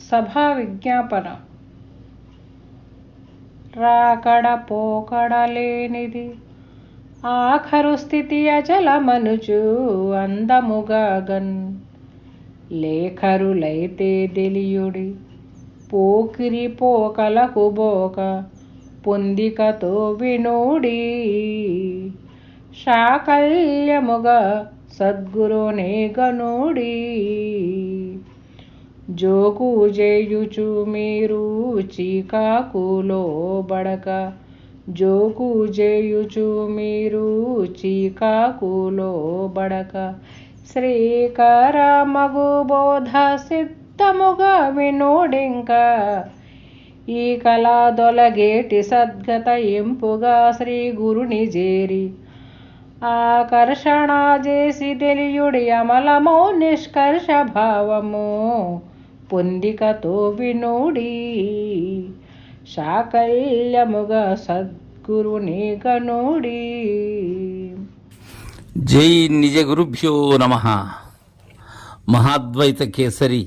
సభా విజ్ఞాపన. రాకడ పోకడ లేనిది ఆఖరు స్థితి అచలమనుచు అందముగాగన్. లేఖరులైతే తెలియుడి పోకిరి పోకలకు బోక పొందికతో వినోడి. శాకల్యముగా సద్గురునే గనుడి. జోకు చేయుచు మీరు చీకాకులో బడక. జోకు చేయుచు మీరు చీకాకులో బడక. శ్రీకరమగు బోధ సిద్ధముగా వినోడింక. ఈ కళా దొలగేటి సద్గత ఎంపుగా శ్రీ గురుని చేరి. ఆకర్షణ చేసి తెలియుడి అమలమో నిష్కర్ష భావము పొందికతో వినోడి. శాకల్యముగా సద్గురుని గనుడి. జై నిజ గురుభ్యో నమః. మహాద్వైత కేసరి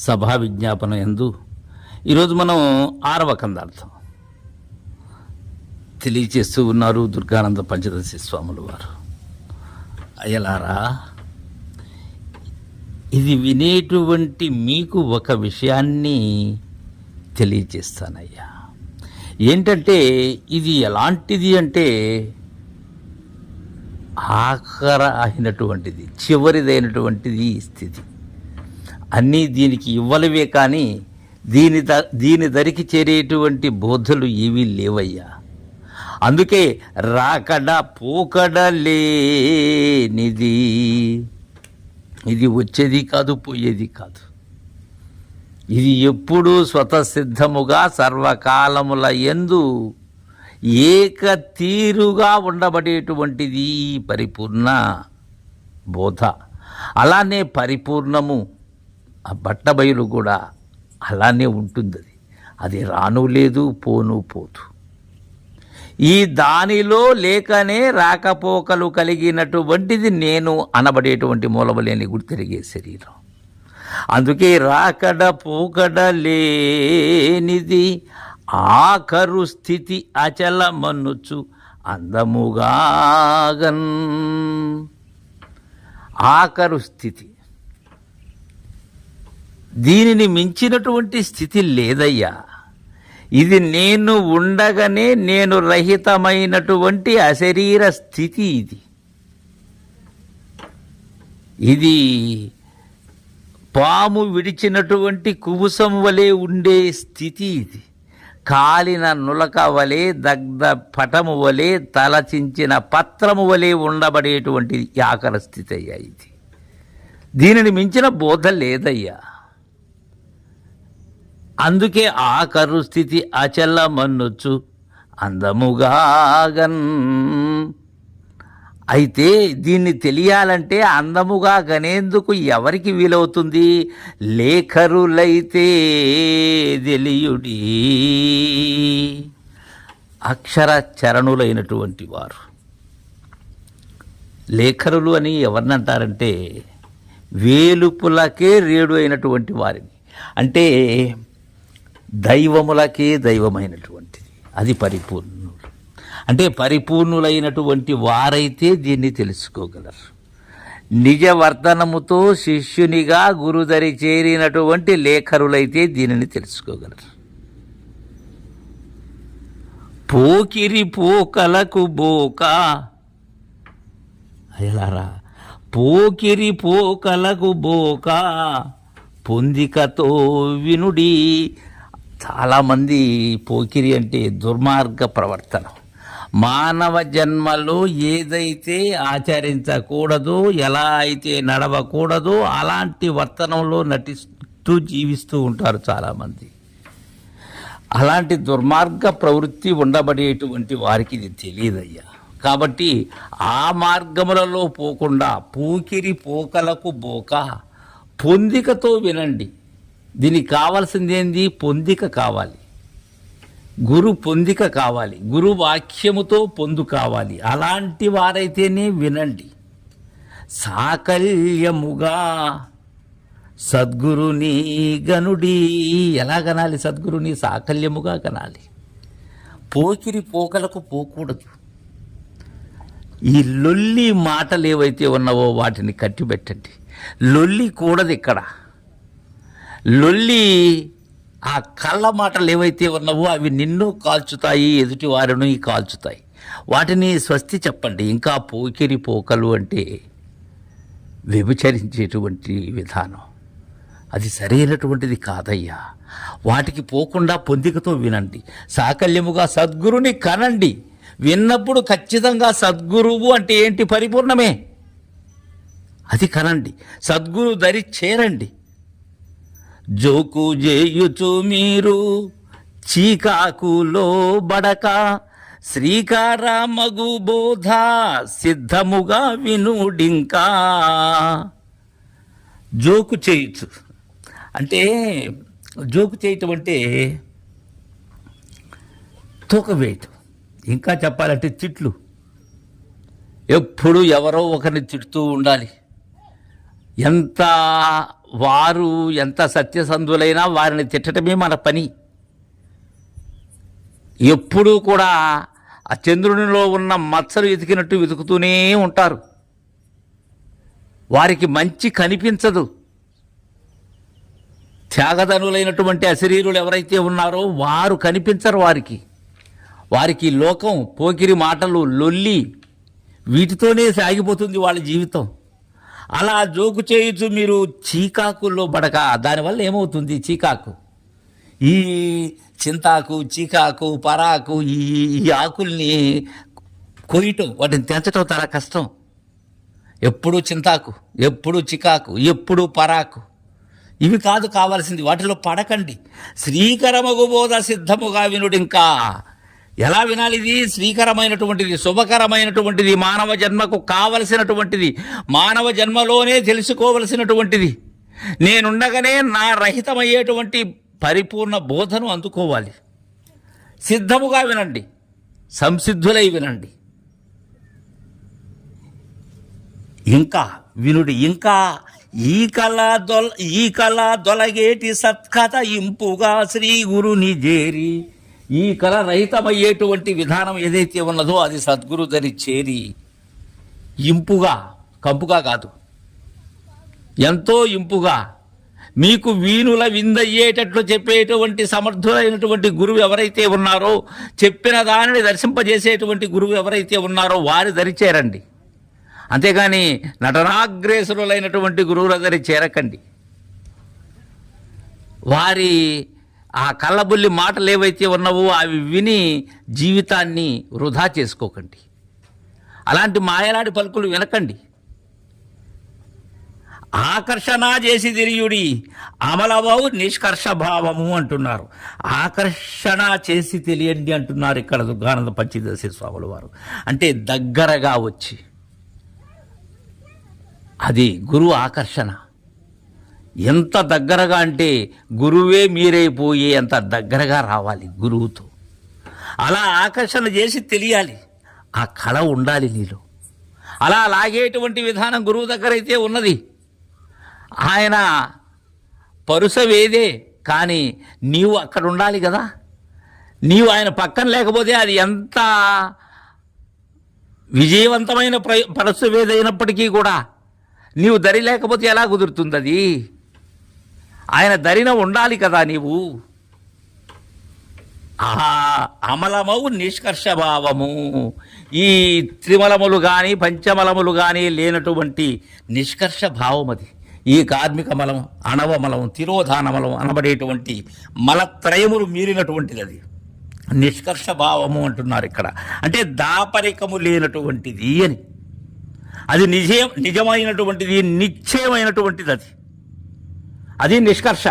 సభా విజ్ఞాపన యందు ఈరోజు మనం 6వ కందార్థం తెలియచేస్తూ ఉన్నారు దుర్గానంద పంచదశి స్వాములు వారు. అయ్యలారా, ఇది వినేటువంటి మీకు ఒక విషయాన్ని తెలియచేస్తానయ్యా. ఏంటంటే ఇది ఎలాంటిది అంటే ఆఖర అయినటువంటిది, చివరిదైనటువంటిది ఈ స్థితి. అన్నీ దీనికి ఇవ్వలవే కానీ దీని దరికి చేరేటువంటి బోధలు ఏవీ లేవయ్యా. అందుకే రాకడ పోకడ లేనిది. ఇది వచ్చేది కాదు, పోయేది కాదు. ఇది ఎప్పుడూ స్వతసిద్ధముగా సర్వకాలముల యందు ఏక తీరుగా ఉండబడేటువంటిది పరిపూర్ణ బోధ. అలానే పరిపూర్ణము ఆ బట్టబయలు కూడా అలానే ఉంటుంది. అది రాను లేదు, పోను పోదు. ఈ దానిలో లేకనే రాకపోకలు కలిగినటువంటిది నేను అనబడేటువంటి మూలములేని గుర్తిరిగే శరీరం. అందుకే రాకడ పోకడ లేనిది ఆఖరు స్థితి అచలమనుచు అందముగాగన్. ఆఖరు స్థితి, దీనిని మించినటువంటి స్థితి లేదయ్యా. ఇది నేను ఉండగానే నేను రహితమైనటువంటి అశరీర స్థితి. ఇది పాము విడిచినటువంటి కుబుసం వలె ఉండే స్థితి. ఇది కాలిన నులక వలె, దగ్ధ పటము వలె, తలచించిన పత్రము వలె ఉండబడేటువంటిది ఆఖర స్థితి అయ్యా. ఇది దీనిని మించిన బోధ లేదయ్యా. అందుకే ఆఖరు స్థితి అచలమనుచు అందముగాగన్. అయితే దీన్ని తెలియాలంటే అందముగా గనేందుకు ఎవరికి వీలవుతుంది? లేఖరులైతే తెలియుడి. అక్షర చరణులైనటువంటి వారు. లేఖరులు అని ఎవరినంటారంటే వేలుపులకే రేడు అయినటువంటి వారిని. అంటే దైవములకే దైవమైనటువంటిది. అది పరిపూర్ణులు. అంటే పరిపూర్ణులైనటువంటి వారైతే దీన్ని తెలుసుకోగలరు. నిజ వర్తనముతో శిష్యునిగా గురుదరి చేరినటువంటి లేఖరులైతే దీనిని తెలుసుకోగలరు. పోకిరి పోకలకు బోక. అయ్యలారా, పోకిరి పోకలకు బోక పొందికతో వినుడి. చాలామంది పోకిరి అంటే దుర్మార్గ ప్రవర్తన. మానవ జన్మలో ఏదైతే ఆచరించకూడదో, ఎలా అయితే నడవకూడదో అలాంటి వర్తనంలో నటిస్తూ జీవిస్తూ ఉంటారు చాలామంది. అలాంటి దుర్మార్గ ప్రవృత్తి ఉండబడేటువంటి వారికి ఇది తెలియదయ్యా. కాబట్టి ఆ మార్గములలో పోకుండా పోకిరి పోకలకు బోక పొందికతో వినండి. దీనికి కావాల్సింది ఏంది? పొందిక కావాలి. గురు పొందిక కావాలి. గురు వాక్యముతో పొందు కావాలి. అలాంటి వారైతేనే వినండి. సాకల్యముగా సద్గురుని గనుడి. ఎలా గనాలి? సద్గురుని సాకల్యముగా గనాలి. పోకిరి పోకలకు పోకూడదు. ఈ లొల్లి మాటలు ఏవైతే ఉన్నావో వాటిని కట్టిబెట్టండి. లొల్లి కూడదు ఇక్కడ. లొల్లి ఆ కళ్ళ మాటలు ఏవైతే ఉన్నావో అవి నిన్ను కాల్చుతాయి, ఎదుటి వారిని కాల్చుతాయి. వాటిని స్వస్తి చెప్పండి. ఇంకా పోకిరి పోకలు అంటే వ్యభిచరించేటువంటి విధానం, అది సరైనటువంటిది కాదయ్యా. వాటికి పోకుండా పొందికతో వినండి. సాకల్యముగా సద్గురుని కనండి. విన్నప్పుడు ఖచ్చితంగా సద్గురువు అంటే ఏంటి? పరిపూర్ణమే. అది కనండి. సద్గురు దరి చేరండి. జోకు చేయుచు మీరు చీకాకులో బడక శ్రీకారామగు బోధ సిద్ధముగా వినుడింకా. జోకు చేయొచ్చు అంటే, జోకు చేయటం అంటే తూక వేయటం. ఇంకా చెప్పాలంటే తిట్లు. ఎప్పుడు ఎవరో ఒకరిని తిడుతూ ఉండాలి. ఎంత సత్యసంధులైనా వారిని తిట్టడమే మన పని. ఎప్పుడూ కూడా ఆ చంద్రునిలో ఉన్న మచ్చలు వెతికినట్టు వెతుకుతూనే ఉంటారు. వారికి మంచి కనిపించదు. త్యాగధనులైనటువంటి అశరీరులు ఎవరైతే ఉన్నారో వారు కనిపించరు. వారికి లోకం, పోకిరి మాటలు, లొల్లి వీటితోనే సాగిపోతుంది వాళ్ళ జీవితం. అలా జోకు చేయొచ్చు మీరు చీకాకుల్లో బడక. దానివల్ల ఏమవుతుంది? చీకాకు, ఈ చింతాకు, చీకాకు, పరాకు, ఈ ఆకుల్ని కొయ్యటం, వాటిని తెంచటం చాలా కష్టం. ఎప్పుడు చింతాకు, ఎప్పుడు చికాకు, ఎప్పుడు పరాకు, ఇవి కాదు కావాల్సింది. వాటిలో పడకండి. శ్రీకరమగు బోధ సిద్ధముగా వినుడింకా. ఎలా వినాలి? ఇది శ్రీకరమైనటువంటిది, శుభకరమైనటువంటిది, మానవ జన్మకు కావలసినటువంటిది, మానవ జన్మలోనే తెలుసుకోవలసినటువంటిది. నేనుండగానే నా రహితమయ్యేటువంటి పరిపూర్ణ బోధను అందుకోవాలి. సిద్ధముగా వినండి, సంసిద్ధులై వినండి. ఇంకా వినుడి. ఇంకా ఈ కళ దొలగేటి సత్కథ ఇంపుగా శ్రీ గురుని చేరి. ఈ కళ రహితమయ్యేటువంటి విధానం ఏదైతే ఉన్నదో అది సద్గురు దరి చేరి ఇంపుగా, కంపుగా కాదు, ఎంతో ఇంపుగా మీకు వీణుల విందయ్యేటట్లు చెప్పేటువంటి సమర్థులైనటువంటి గురువు ఎవరైతే ఉన్నారో, చెప్పిన దానిని దర్శింపజేసేటువంటి గురువు ఎవరైతే ఉన్నారో వారి దరి చేరండి. అంతేగాని నటనాగ్రేసురులైనటువంటి గురువుల దరి చేరకండి. వారి ఆ కళ్ళబుల్లి మాటలు ఏవైతే ఉన్నావో అవి విని జీవితాన్ని వృధా చేసుకోకండి. అలాంటి మాయలాడి పలుకులు వినకండి. ఆకర్షణ చేసి తిరియుడి అమలవవు నిష్కర్ష భావము అంటున్నారు. ఆకర్షణ చేసి తెలియండి అంటున్నారు ఇక్కడ దుర్గానంద పంచదశి స్వాముల వారు. అంటే దగ్గరగా వచ్చి, అది గురువు ఆకర్షణ. ఎంత దగ్గరగా అంటే గురువే మీరైపోయే అంత దగ్గరగా రావాలి గురువుతో. అలా ఆకర్షణ చేసి తెలియాలి. ఆ కళ ఉండాలి నీలో. అలా లాగేటువంటి విధానం గురువు దగ్గర అయితే ఉన్నది. ఆయన పరుసవేదే, కానీ నీవు అక్కడ ఉండాలి కదా. నీవు ఆయన పక్కన లేకపోతే అది ఎంత విజయవంతమైన పరుసవేదైనప్పటికీ కూడా నీవు దరి లేకపోతే ఎలా కుదురుతుంది? అది ఆయన దరిన ఉండాలి కదా నీవు. అమలమవు నిష్కర్ష భావము. ఈ త్రిమలములు కానీ పంచమలములు కానీ లేనటువంటి నిష్కర్ష భావం అది. ఈ కార్మిక మలం, అణవమలం, తిరోధానమలం అనబడేటువంటి మలత్రయములు మీరినటువంటిది అది. నిష్కర్ష భావము అంటున్నారు ఇక్కడ. అంటే దాపరికము లేనటువంటిది అని. అది నిజమైనటువంటిది, నిశ్చయమైనటువంటిది. అది నిష్కర్ష.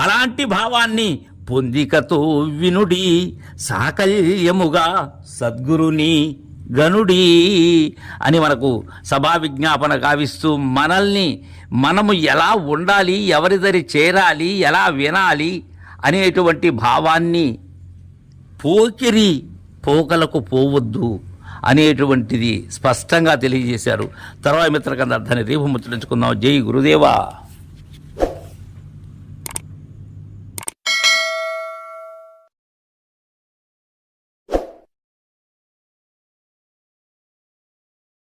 అలాంటి భావాన్ని పొందికతో వినుడి సాకల్యముగా సద్గురుని గనుడి అని మనకు సభా విజ్ఞాపన గావిస్తూ మనము ఎలా ఉండాలి, ఎవరిదరి చేరాలి, ఎలా వినాలి అనేటువంటి భావాన్ని పోకిరి పోకలకు పోవద్దు అనేటువంటిది స్పష్టంగా తెలియజేశారు. తర్వాత మిత్రకంద అర్థాన్ని రేపు ముచ్చరించుకుందాం. జై గురుదేవా.